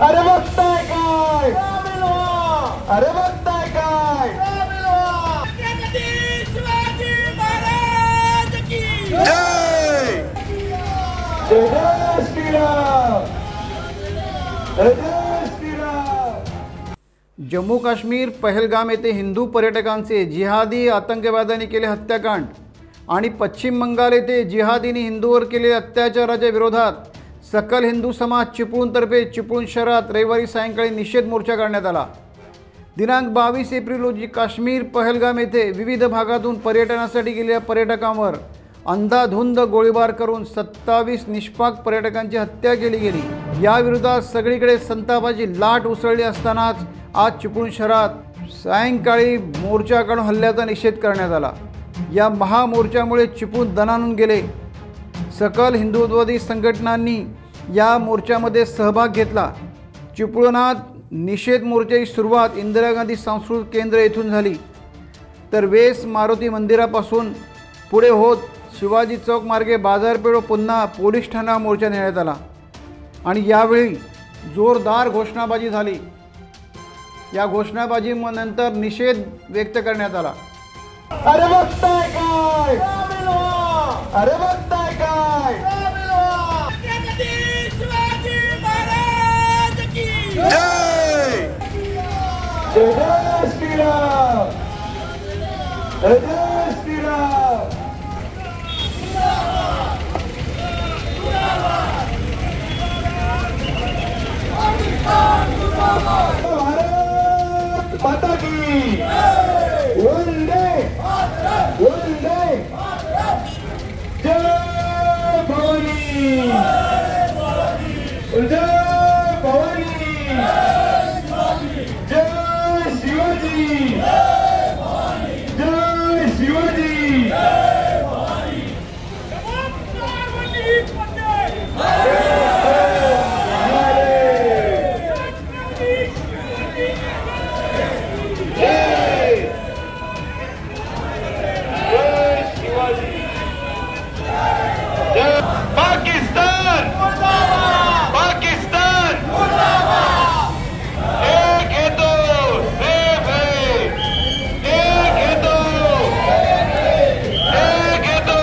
अरे बघताय काय, अरे बघताय काय, शिवाजी महाराज की जय जय श्रीराम, जय श्रीराम। जम्मू काश्मीर पहलगाम येथे हिंदू पर्यटकांचे जिहादी आतंकवाद्यांनी केले हत्याकांड आणि पश्चिम बंगाल येथे जिहादींनी हिंदूवर केलेल्या अत्याचाराच्या विरोधात सकल हिंदू समाज चिपळूणतर्फे चिपळूण शहरात रविवारी सायंकाळी निषेध मोर्चा काढण्यात आला। दिनांक 22 एप्रिल रोजी काश्मीर पहलगाम येथे विविध भागातून पर्यटनासाठी गेलेल्या पर्यटकांवर अंधाधुंद गोळीबार करून 27 निष्पाक पर्यटकांची हत्या केली गेली। या विरोधात सगळीकडे संतापाची लाट उसळली असतानाच आज चिपळूण शहरात सायंकाळी मोर्चा काढून हल्ल्याचा निषेध करण्यात आला। या महामोर्चामुळे चिपळूण दणाणून गेले। सकल हिंदुत्ववादी संघटनांनी या मोर्चामध्ये सहभाग घेतला। चिपळूणात निषेध मोर्चाची सुरुवात इंदिरा गांधी सांस्कृतिक केंद्र येथून झाली, तर वेस मारुती मंदिरापासून पुढे होत शिवाजी चौक मार्गे बाजारपेठ व पुन्हा पोलीस ठाणा मोर्चा नेण्यात आला आणि यावेळी जोरदार घोषणाबाजी झाली। या घोषणाबाजीनंतर निषेध व्यक्त करण्यात आला। अरे बघताय काय, अरे बघताय काय, शिवाजी महाराज की जय जय श्रीराम, जय श्रीराम। भारत माता की वंदे वंदे, जय भवानी, जय भवानी, जय शिवाजी, जय शिवाजी। पाकिस्तान पाकिस्तान एक है तो सेफ है, एक है तो, एक है तो।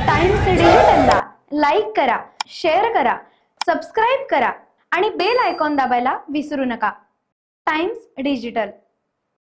टाइम्स डिजिटलला लाईक करा, शेअर करा, सबस्क्राईब करा आणि बेल आयकॉन दाबायला विसरू नका। Times digital.